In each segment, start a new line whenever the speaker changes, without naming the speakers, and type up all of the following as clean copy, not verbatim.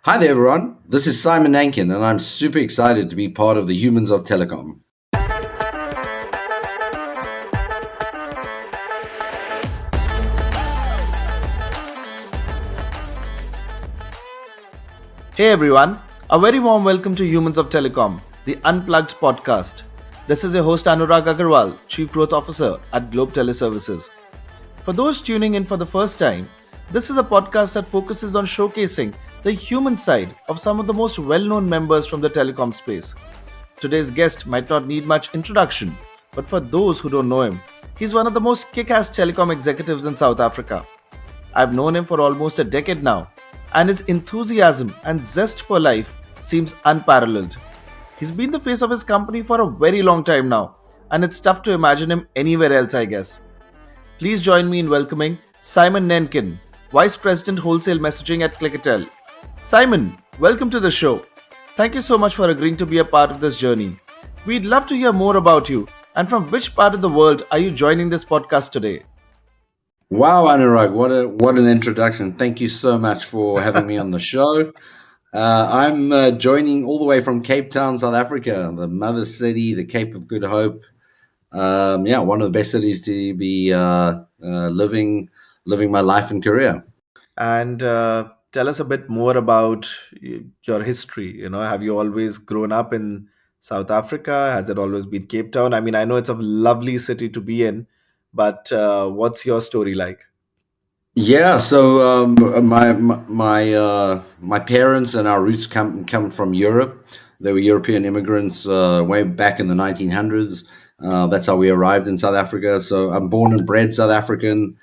Hi there, everyone. This is Simon Nainkin, and I'm super excited to be part of the Humans of Telecom.
Hey everyone, a very warm welcome to Humans of Telecom, the Unplugged podcast. This is your host Anurag Aggarwal, Chief Growth Officer at Globe Teleservices. For those tuning in for the first time, this is a podcast that focuses on showcasing the human side of some of the most well known members from the telecom space. Today's guest might not need much introduction, but for those who don't know him, he's one of the most kick ass telecom executives in South Africa. I've known him for almost a decade now, and his enthusiasm and zest for life seems unparalleled. He's been the face of his company for a very long time now, and it's tough to imagine him anywhere else, I guess. Please join me in welcoming Simon Nainkin, Vice President Wholesale Messaging at Clickatell. Simon, welcome to the show. Thank you so much for agreeing to be a part of this journey. We'd love to hear more about you and from which part of the world are you joining this podcast today?
Wow, Anurag, what an introduction! Thank you so much for having me on the show. I'm joining all the way from Cape Town, South Africa, the mother city, the Cape of Good Hope. Yeah, one of the best cities to be living my life and career.
And tell us a bit more about your history. Have you always grown up in South Africa? Has it always been Cape Town? I mean, I know it's a lovely city to be in, but what's your story like?
Yeah, so my parents and our roots come from Europe. They were European immigrants way back in the 1900s. That's how we arrived in South Africa. So I'm born and bred South African,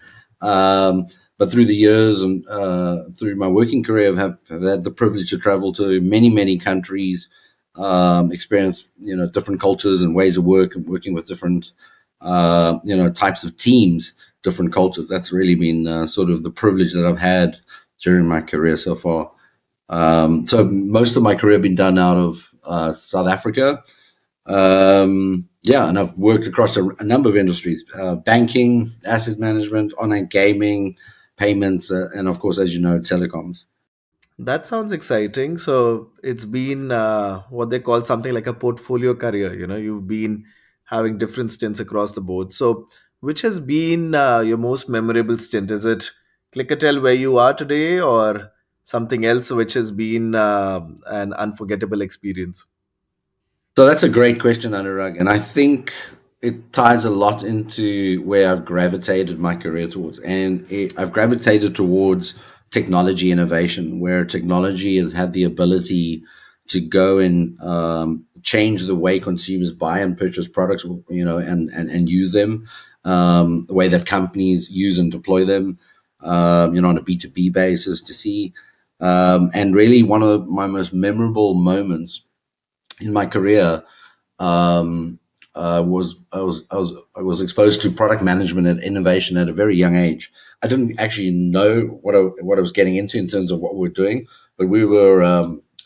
but through the years and through my working career, have had the privilege to travel to many countries, experience different cultures and ways of working with different types of teams, different cultures. That's really been sort of the privilege that I've had during my career so far. So most of my career been done out of South Africa. Yeah, and I've worked across a number of industries: banking, asset management, online gaming, payments, and of course, as you know, telecoms.
That sounds exciting. So it's been what they call something like a portfolio career. You've been having different stints across the board. So which has been your most memorable stint? Is it Clickatel where you are today, or something else which has been an unforgettable experience?
So that's a great question, Anurag, and I think it ties a lot into where I've gravitated my career towards, and I've gravitated towards technology innovation, where technology has had the ability to go and change the way consumers buy and purchase products, and use them, the way that companies use and deploy them, on a B2B basis to see. And really, one of my most memorable moments in my career was exposed to product management and innovation at a very young age. I didn't actually know what I was getting into in terms of what we were doing, but we were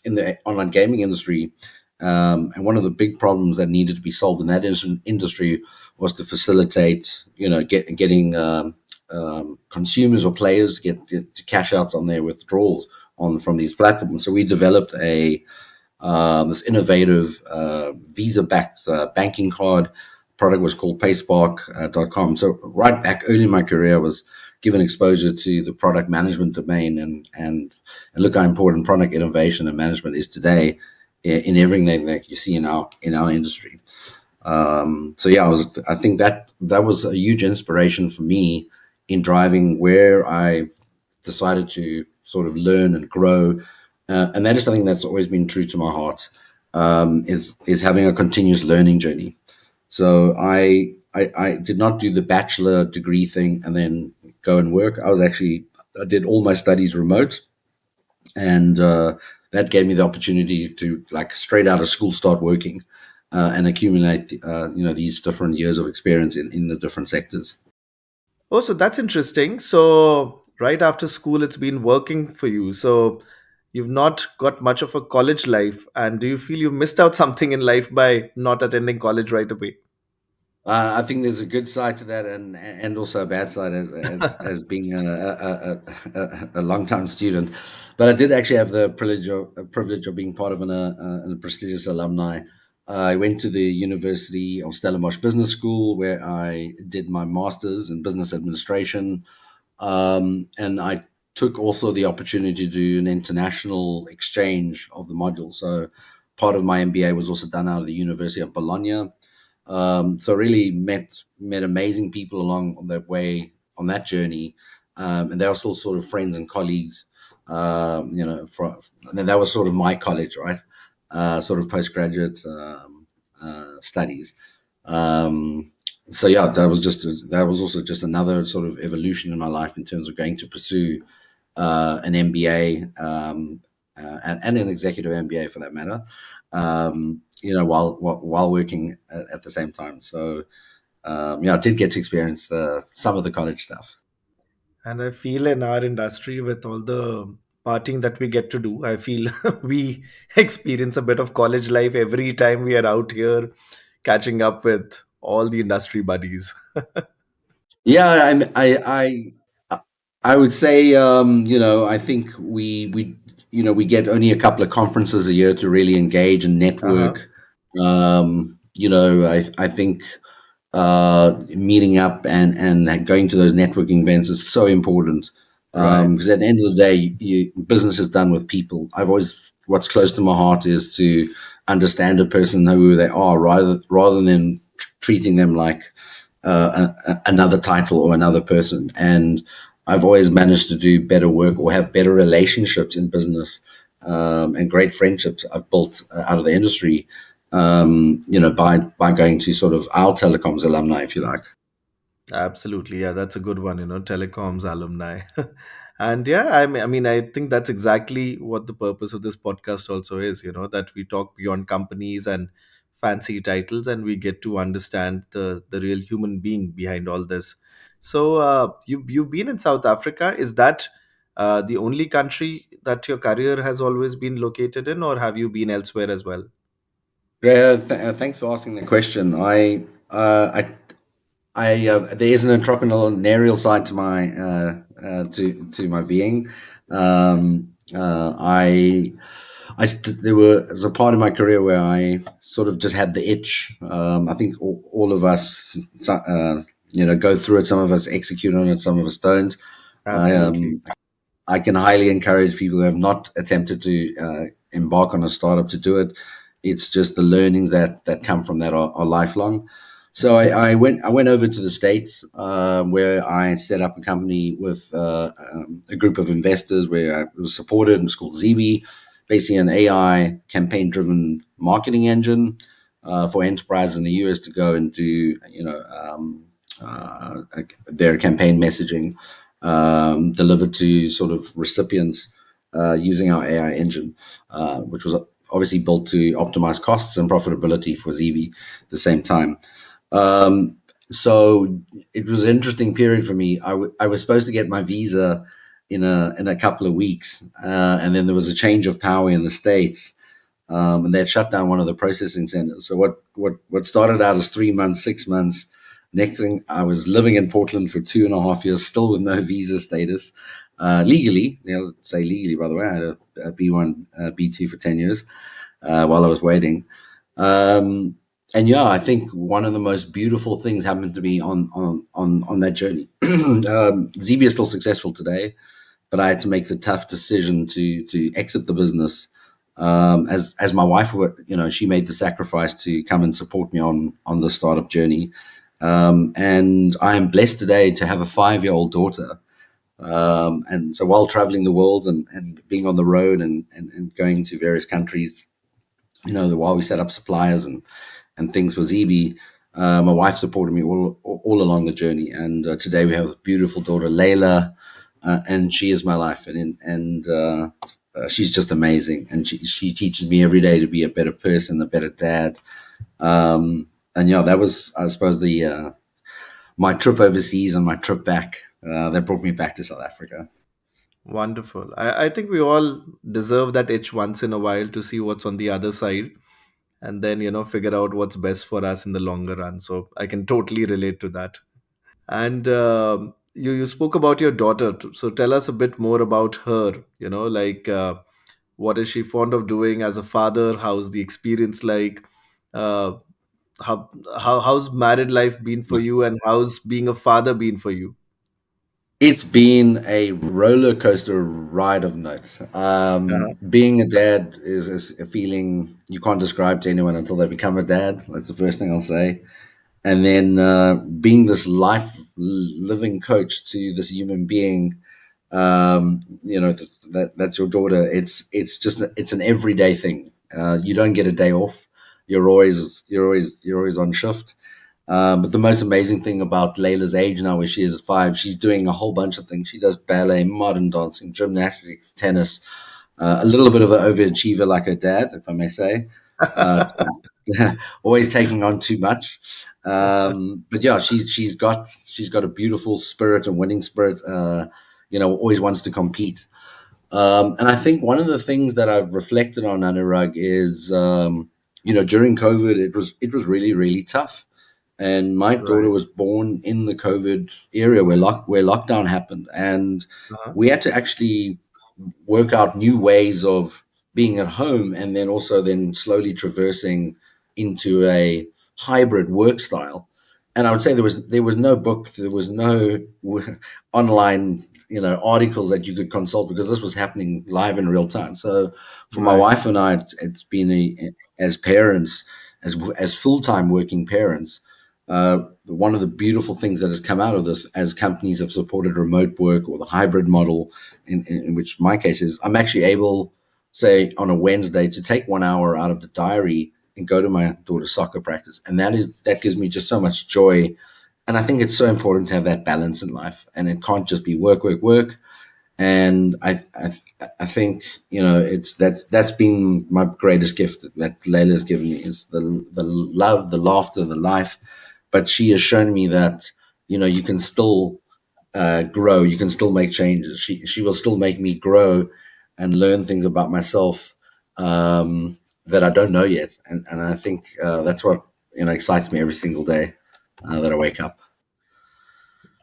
in the online gaming industry, and one of the big problems that needed to be solved in that industry was to facilitate, getting consumers or players get to cash outs on their withdrawals on from these platforms. So we developed a this innovative Visa-backed banking card. Product was called PaySpark.com. So right back early in my career, I was given exposure to the product management domain, and look how important product innovation and management is today in everything that you see in our industry. So yeah, I think that was a huge inspiration for me in driving where I decided to sort of learn and grow, and that is something that's always been true to my heart. Is having a continuous learning journey. So I did not do the bachelor degree thing and then go and work. I did all my studies remote, and that gave me the opportunity to, like, straight out of school, start working and accumulate these different years of experience in the different sectors.
Oh, so that's interesting. So right after school, it's been working for you. So you've not got much of a college life. And do you feel you missed out something in life by not attending college right away?
I think there's a good side to that, and also a bad side as being a long time student. But I did actually have the privilege of being part of a prestigious alumni. I went to the University of Stellenbosch Business School, where I did my master's in business administration, and I took also the opportunity to do an international exchange of the module. So part of my MBA was also done out of the University of Bologna. So really met amazing people along that way on that journey, and they were still sort of friends and colleagues. And then that was sort of my college, right? Sort of postgraduate studies. Um, so yeah, that was also just another sort of evolution in my life in terms of going to pursue an MBA, and an executive MBA for that matter. While working at the same time. So yeah, I did get to experience some of the college stuff.
And I feel in our industry, with all the partying that we get to do, I feel we experience a bit of college life every time we are out here catching up with all the industry buddies.
Yeah, I would say, I think we get only a couple of conferences a year to really engage and
Uh-huh.
network. I think meeting up and going to those networking events is so important,
Right.
because at the end of the day, business is done with people. What's close to my heart is to understand a person, know who they are, rather than treating them like another title or another person. And I've always managed to do better work or have better relationships in business, and great friendships I've built out of the industry, by going to sort of our telecoms alumni, if you like.
Absolutely. Yeah, that's a good one, telecoms alumni. And yeah, I mean, I think that's exactly what the purpose of this podcast also is, that we talk beyond companies and fancy titles, and we get to understand the real human being behind all this. So, you've been in South Africa. Is that the only country that your career has always been located in, or have you been elsewhere as well?
Yeah, thanks for asking the question. There is an entrepreneurial side to my being. There's a part of my career where I sort of just had the itch. I think all of us, go through it. Some of us execute on it, some of us don't. I
Absolutely.
um, I can highly encourage people who have not attempted to embark on a startup to do it. It's just the learnings that come from that are lifelong. So I went over to the States, where I set up a company with a group of investors where I was supported. It's called ZB, basically an AI campaign driven marketing engine for enterprise in the US to go and do their campaign messaging, delivered to sort of recipients using our AI engine, which was obviously built to optimize costs and profitability for ZB at the same time. Um, so it was an interesting period for me. I was supposed to get my visa in a couple of weeks, and then there was a change of power in the States, and they had shut down one of the processing centers. So what started out as 3 months, 6 months. Next thing, I was living in Portland for 2.5 years, still with no visa status, legally. Say legally, by the way. I had a B1, B2 for 10 years while I was waiting. Um, and yeah, I think one of the most beautiful things happened to me on that journey. ZB is still successful today, but I had to make the tough decision to exit the business. As my wife, she made the sacrifice to come and support me on the startup journey, and I am blessed today to have a 5-year-old daughter. And so while traveling the world and being on the road and going to various countries, while we set up suppliers and things for ZB, my wife supported me all along the journey. And today we have a beautiful daughter, Layla, and she is my life. And she's just amazing. And she teaches me every day to be a better person, a better dad. And yeah, that was, I suppose, the my trip overseas and my trip back that brought me back to South Africa.
Wonderful. I think we all deserve that itch once in a while to see what's on the other side. and then figure out what's best for us in the longer run. So I can totally relate to that. And you spoke about your daughter. So tell us a bit more about her. Like what is she fond of doing as a father? How's the experience like? Uh, how how's married life been for you, and how's being a father been for you?
It's been a roller coaster ride of notes.
Uh-huh.
Being a dad is a feeling you can't describe to anyone until they become a dad. That's the first thing I'll say. And then being this life living coach to this human being, that's your daughter. It's just it's an everyday thing. You don't get a day off. You're always on shift. But the most amazing thing about Layla's age now, where she is 5, she's doing a whole bunch of things. She does ballet, modern dancing, gymnastics, tennis, a little bit of an overachiever like her dad, if I may say. Uh, Always taking on too much. But yeah, she's got a beautiful spirit and winning spirit. Always wants to compete. And I think one of the things that I've reflected on, Anurag, is during COVID, it was really really tough, and my daughter
Right.
was born in the COVID area where lockdown happened, and
Uh-huh.
we had to actually work out new ways of being at home, and then also then slowly traversing into a hybrid work style. And I would say there was no book, there was no online articles that you could consult, because this was happening live in real time. So for my
Right.
wife and I, it's been as parents, as full-time working parents, one of the beautiful things that has come out of this, as companies have supported remote work or the hybrid model, in which my case is, I'm actually able, say, on a Wednesday, to take 1 hour out of the diary and go to my daughter's soccer practice, and that gives me just so much joy. And I think it's so important to have that balance in life, and it can't just be work, work, work. And I think that's been my greatest gift that Layla's given me, is the love, the laughter, the life. But she has shown me that you can still grow, you can still make changes. She will still make me grow and learn things about myself, that I don't know yet. And I think that's what excites me every single day that I wake up.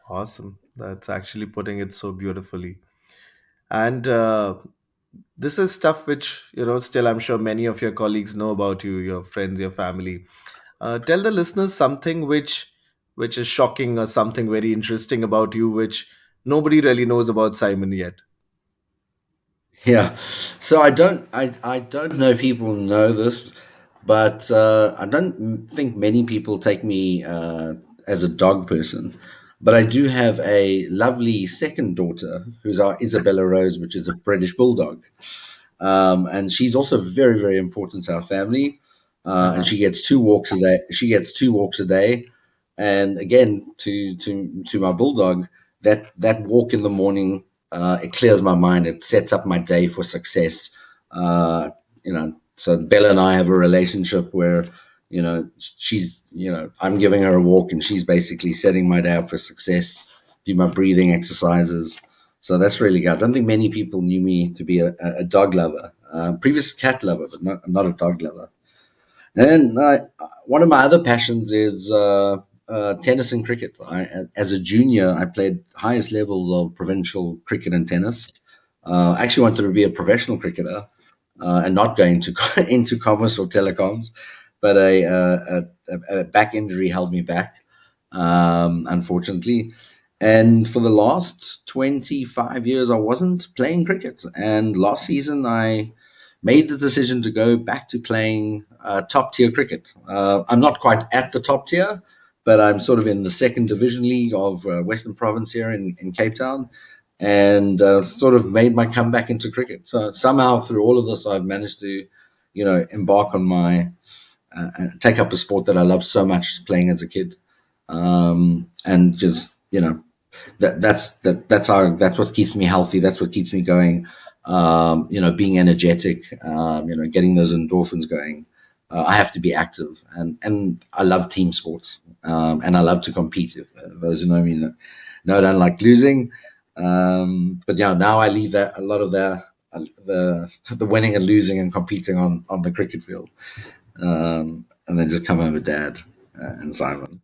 Awesome. That's actually putting it so beautifully. And this is stuff which, still I'm sure many of your colleagues know about you, your friends, your family. Tell the listeners something which is shocking, or something very interesting about you, which nobody really knows about Simon yet.
Yeah. So I don't know people know this, but I don't think many people take me as a dog person. But I do have a lovely second daughter, who's our Isabella Rose, which is a British bulldog. And she's also very, very important to our family. And
Uh-huh.
she gets 2 walks a day. She gets 2 walks a day, and again, to my bulldog, that walk in the morning, it clears my mind. It sets up my day for success. So Bella and I have a relationship where I'm giving her a walk, and she's basically setting my day up for success. Do my breathing exercises, so that's really good. I don't think many people knew me to be a dog lover. Previous cat lover, but not a dog lover. And one of my other passions is tennis and cricket. As a junior, I played highest levels of provincial cricket and tennis. I actually wanted to be a professional cricketer, and not going to into commerce or telecoms, but a back injury held me back, unfortunately. And for the last 25 years, I wasn't playing cricket. And last season, I made the decision to go back to playing top tier cricket. I'm not quite at the top tier, but I'm sort of in the second division league of Western Province here in Cape Town, and sort of made my comeback into cricket. So somehow through all of this, I've managed to, embark on my take up a sport that I loved so much playing as a kid, and just that's what keeps me healthy. That's what keeps me going. Being energetic. Getting those endorphins going. I have to be active, and I love team sports, and I love to compete. If, those who know me know I don't like losing, but yeah, now I leave that a lot of the winning and losing and competing on the cricket field. and then just come home with Dad and Simon.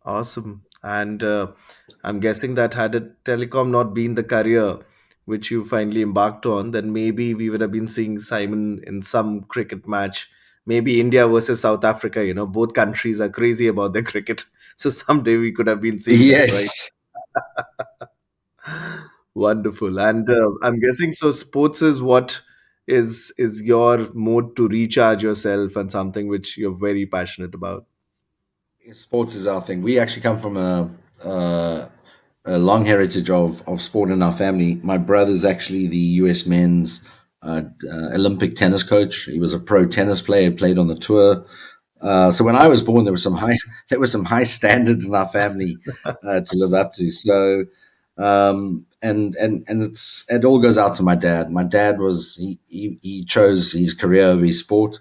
Awesome. And I'm guessing that had it Telecom not been the career which you finally embarked on, then maybe we would have been seeing Simon in some cricket match. Maybe India versus South Africa. Both countries are crazy about their cricket. So someday we could have been seeing that, right?
Yes.
Wonderful. And I'm guessing so sports is what is your mode to recharge yourself and something which you're very passionate about.
Sports is our thing. We actually come from a long heritage of sport in our family. My brother's actually the U.S. men's Olympic tennis coach. He was a pro tennis player, played on the tour. So when I was born, there were some high standards in our family to live up to. So and it all goes out to my dad. My dad was he chose his career over his sport.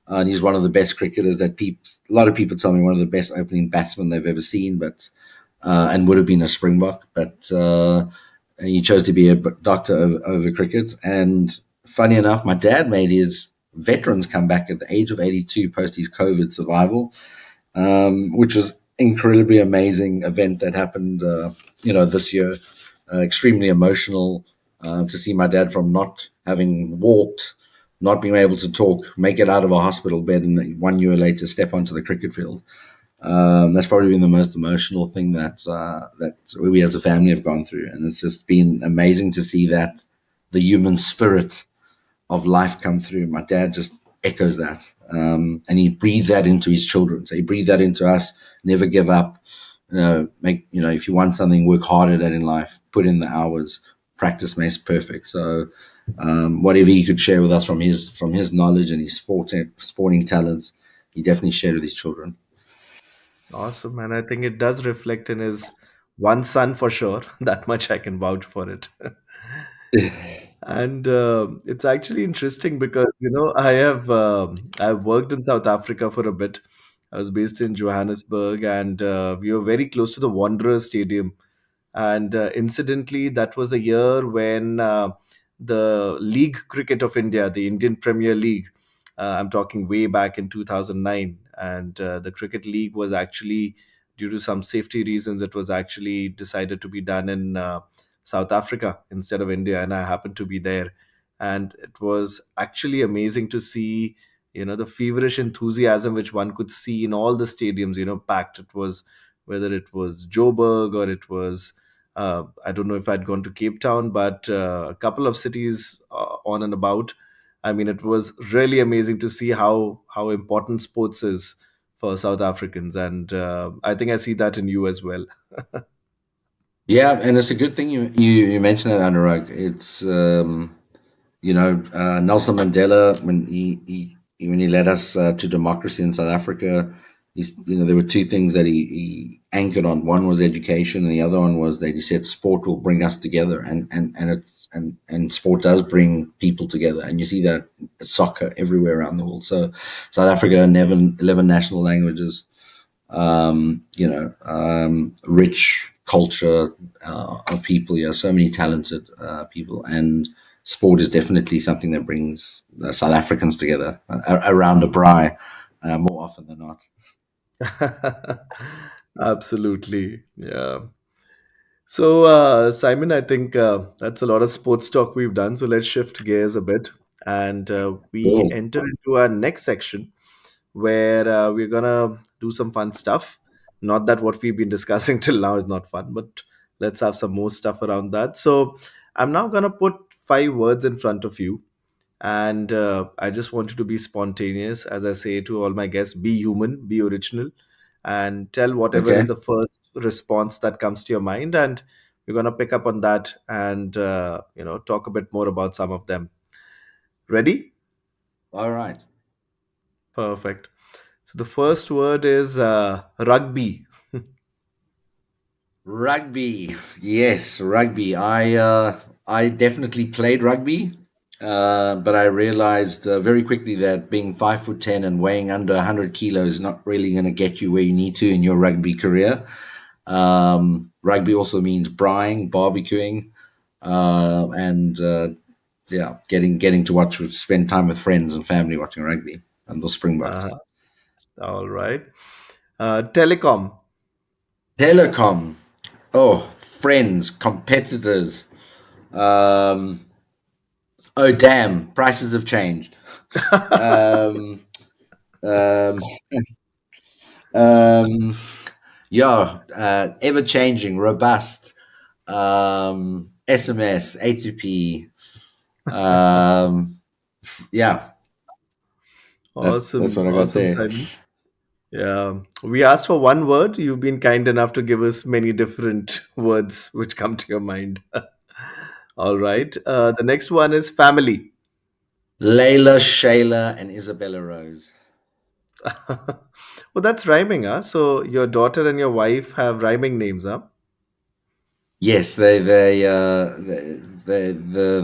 And he's one of the best cricketers that a lot of people tell me one of the best opening batsmen they've ever seen, but and would have been a Springbok. But he chose to be a doctor over cricket. And funny enough, my dad made his veterans come back at the age of 82 post his COVID survival, which was incredibly amazing event that happened, this year. Extremely emotional to see my dad from not having walked, not being able to talk, make it out of a hospital bed, and 1 year later step onto the cricket field. That's probably been the most emotional thing that we as a family have gone through, and it's just been amazing to see that the human spirit of life come through. My dad just echoes that, and he breathes that into his children. So he breathed that into us. Never give up. If you want something, work hard at it in life. Put in the hours. Practice makes perfect. So, whatever he could share with us from his knowledge and his sporting talents, he definitely shared with his children.
Awesome. And I think it does reflect in his one son for sure. That much I can vouch for it. And it's actually interesting because I've worked in South Africa for a bit. I was based in Johannesburg, and we were very close to the Wanderers Stadium. And incidentally, that was the year when the League Cricket of India, the Indian Premier League, I'm talking way back in 2009, and the Cricket League was actually, due to some safety reasons, it was actually decided to be done in South Africa instead of India, and I happened to be there. And it was actually amazing to see, the feverish enthusiasm which one could see in all the stadiums, packed. It was whether it was Joburg or it was I don't know if I'd gone to Cape Town, but a couple of cities on and about. I mean, it was really amazing to see how important sports is for South Africans, and I think I see that in you as well.
Yeah, and it's a good thing you mentioned that, Anurag. It's Nelson Mandela, when he led us to democracy in South Africa, there were two things that he anchored on. One was education, and the other one was that he said sport will bring us together, and sport does bring people together, and you see that soccer everywhere around the world. So South Africa, 11 national languages, rich culture of people. So many talented people, and sport is definitely something that brings South Africans together around a braai more often than not.
Absolutely, yeah. So, Simon, I think that's a lot of sports talk we've done. So let's shift gears a bit, and we
Cool.
enter into our next section where we're gonna do some fun stuff. Not that what we've been discussing till now is not fun, but let's have some more stuff around that. So I'm now gonna put 5 words in front of you, and I just want you to be spontaneous. As I say to all my guests, be human, be original, and tell whatever is
Okay.
the first response that comes to your mind, and we're gonna pick up on that and talk a bit more about some of them. Ready?
All right.
Perfect. So the first word is rugby.
Rugby. Yes, rugby. I definitely played rugby, but I realized very quickly that being 5'10" and weighing under 100 kilos is not really going to get you where you need to in your rugby career. Rugby also means braaiing, barbecuing, and yeah, getting to watch, spend time with friends and family watching rugby and the Springboks.
Uh-huh. All right. Telecom.
Telecom. Oh, friends, competitors. Um, oh, damn, prices have changed. Um, um, um, yeah, ever changing, robust. SMS, A2P. Um, yeah, that's
Awesome.
what I got
Awesome,
there.
Simon. Yeah. We asked for one word. You've been kind enough to give us many different words which come to your mind. All right. The next one is family.
Layla, Shayla, and Isabella Rose.
Well, that's rhyming, huh? So your daughter and your wife have rhyming names, huh?
Yes, the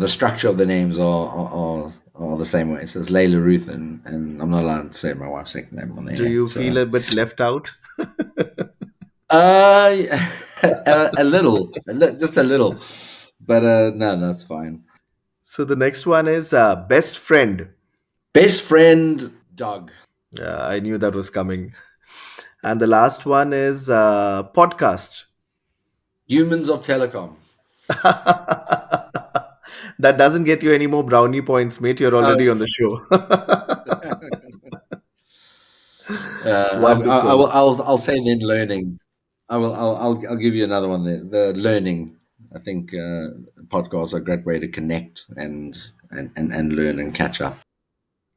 structure of the names are the same way. So it's Layla, Ruth, and I'm not allowed to say my wife's second name on the
Do
air.
you feel
So
a bit left out?
uh, a little, just a little, but no, that's fine.
So the next one is best friend.
Best friend, Doug.
Yeah, I knew that was coming. And the last one is podcast.
Humans of Telecom.
That doesn't get you any more brownie points, mate. You're
Oh,
already on the show.
I will.
Wonderful.
I'll say then learning. I'll give you another one there. The learning. I think podcasts are a great way to connect and learn and catch up.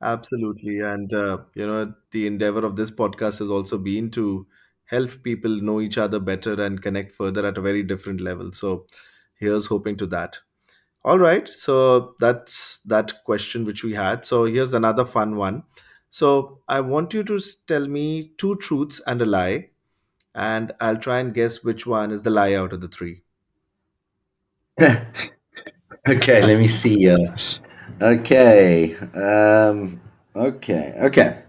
Absolutely. And, the endeavor of this podcast has also been to help people know each other better and connect further at a very different level. So here's hoping to that. All right. So that's that question which we had. So here's another fun one. So I want you to tell me two truths and a lie, and I'll try and guess which one is the lie out of the three.
Okay, let me see. Okay. Okay.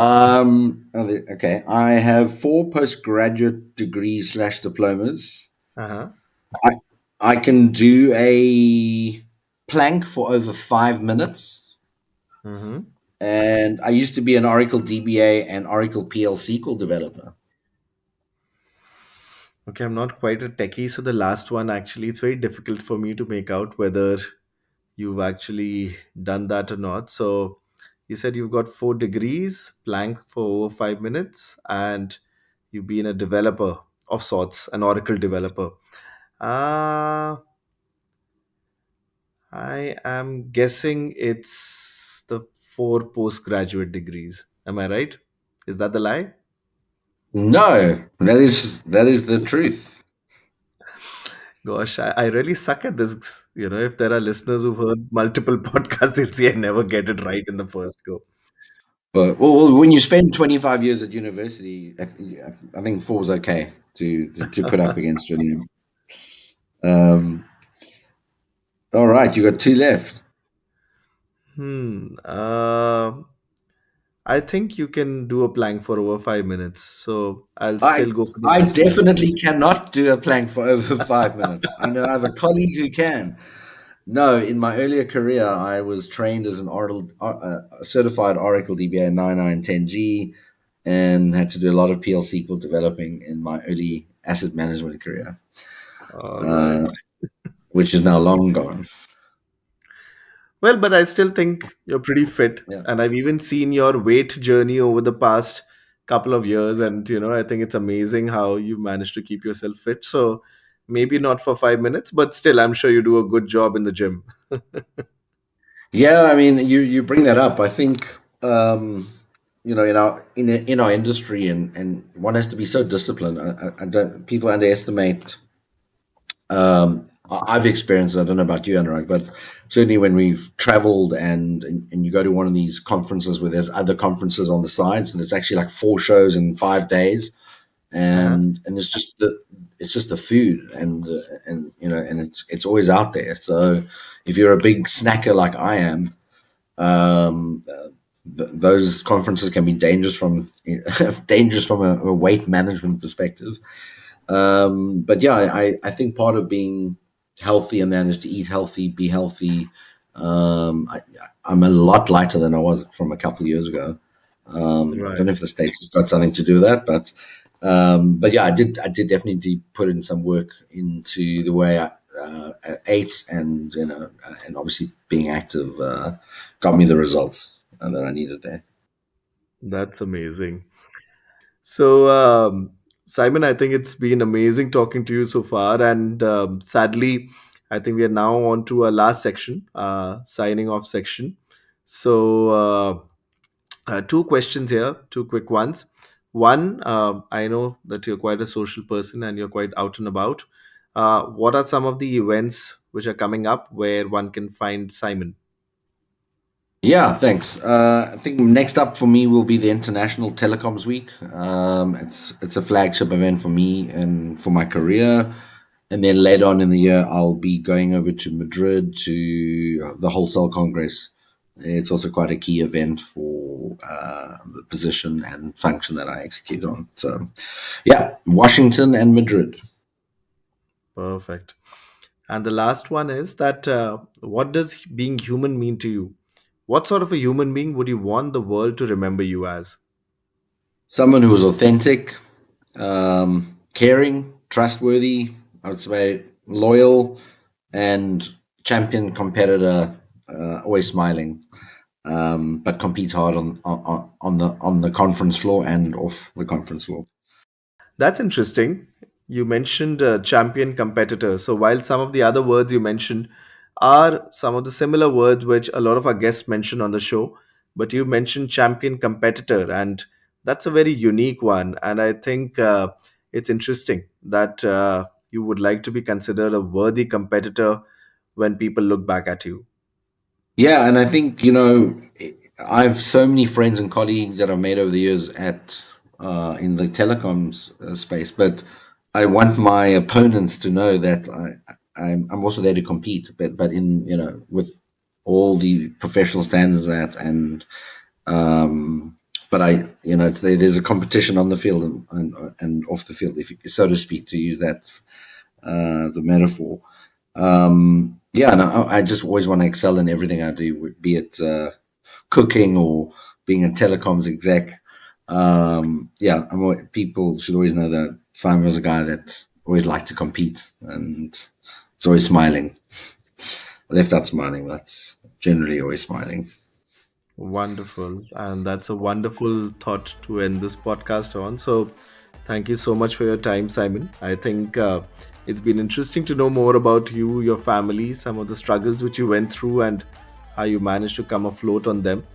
Okay. I have four postgraduate degrees slash diplomas.
Uh-huh.
I I can do a plank for over 5 minutes.
Mm-hmm.
And I used to be an Oracle DBA and Oracle PL SQL developer.
Okay, I'm not quite a techie, so the last one actually, it's very difficult for me to make out whether you've actually done that or not. So you said you've got 4 degrees, plank for over 5 minutes, and you've been a developer of sorts, an Oracle developer. Uh, I am guessing it's the four postgraduate degrees. Am I right? Is that the lie?
No, that is the truth.
Gosh, I really suck at this. If there are listeners who've heard multiple podcasts, they'll see I never get it right in the first go.
But when you spend 25 years at university, I think four is okay to put up against your name. Um, all right, you got two left.
Hmm. I think you can do a plank for over 5 minutes. So I'll
I
still go for the
I
last one.
definitely cannot do a plank for over 5 minutes. I have a colleague who can. No, in my earlier career, I was trained as an Oracle, certified Oracle DBA 9910G and had to do a lot of PL SQL developing in my early asset management career,
All right.
uh, which is now long gone.
Well, but I still think you're pretty fit.
Yeah.
And I've even seen your weight journey over the past couple of years. And, I think it's amazing how you managed to keep yourself fit. So maybe not for 5 minutes, but still, I'm sure you do a good job in the gym.
Yeah, I mean, you bring that up. I think in our industry, and one has to be so disciplined. I don't people underestimate. I've experienced. I don't know about you, Anurag, but certainly when we've traveled and you go to one of these conferences where there's other conferences on the sides, and it's actually like four shows in 5 days,
Uh-huh.
and it's just the food and it's always out there. So if you're a big snacker like I am, um, those conferences can be dangerous from dangerous from a weight management perspective. But yeah, I think part of being healthy and then is to eat healthy, be healthy, I'm a lot lighter than I was from a couple of years ago. I don't
Right.
know if the states has got something to do with that, but yeah, I did definitely put in some work into the way I ate, and and obviously being active got me the results that I needed there.
That's amazing. So, Simon, I think it's been amazing talking to you so far. And sadly, I think we are now on to our last section, signing off section. So, two questions here, two quick ones. One, I know that you're quite a social person and you're quite out and about. What are some of the events which are coming up where one can find Simon?
Yeah, thanks. I think next up for me will be the International Telecoms Week. It's a flagship event for me and for my career. And then later on in the year, I'll be going over to Madrid to the Wholesale Congress. It's also quite a key event for the position and function that I execute on. So, yeah, Washington and Madrid.
Perfect. And the last one is that what does being human mean to you? What sort of a human being would you want the world to remember you as?
Someone who is authentic, caring, trustworthy, I would say loyal, and champion competitor, always smiling, but competes hard on the conference floor and off the conference floor.
That's interesting. You mentioned champion competitor. So, while some of the other words you mentioned are some of the similar words which a lot of our guests mention on the show, but you mentioned champion competitor, and that's a very unique one. And I think it's interesting that you would like to be considered a worthy competitor when people look back at you.
Yeah, and I think I have so many friends and colleagues that I've made over the years at in the telecoms space, but I want my opponents to know that I'm also there to compete, but in with all the professional standards that um, but there's a competition on the field and off the field, if you, so to speak, to use that as a metaphor. Yeah, and I just always want to excel in everything I do, be it cooking or being a telecoms exec. Yeah, people should always know that Simon was a guy that always liked to compete and it's always smiling. Left out smiling, that's generally always smiling.
Wonderful. And that's a wonderful thought to end this podcast on. So, thank you so much for your time, Simon. I think it's been interesting to know more about you, your family, some of the struggles which you went through, and how you managed to come afloat on them.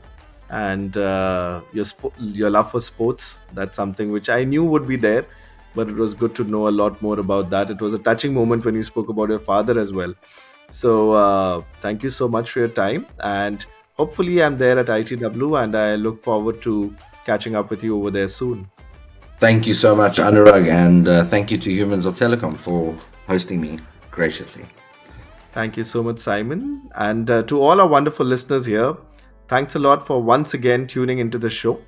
And your love for sports. That's something which I knew would be there, but it was good to know a lot more about that. It was a touching moment when you spoke about your father as well. So thank you so much for your time, and hopefully I'm there at ITW, and I look forward to catching up with you over there soon.
Thank you so much, Anurag, and thank you to Humans of Telecom for hosting me graciously.
Thank you so much, Simon, and to all our wonderful listeners here, thanks a lot for once again tuning into the show.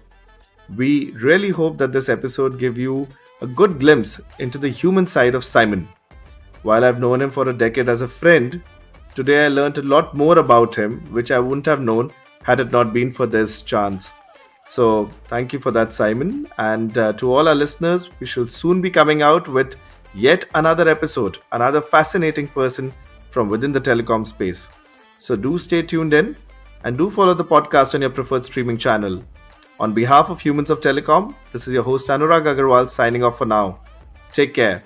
We really hope that this episode give you a good glimpse into the human side of Simon. While I've known him for a decade as a friend, today I learned a lot more about him, which I wouldn't have known had it not been for this chance. So, thank you for that, Simon. And to all our listeners, we shall soon be coming out with yet another episode, another fascinating person from within the telecom space. So, do stay tuned in and do follow the podcast on your preferred streaming channel. On behalf of Humans of Telecom, this is your host Anurag Aggarwal signing off for now. Take care.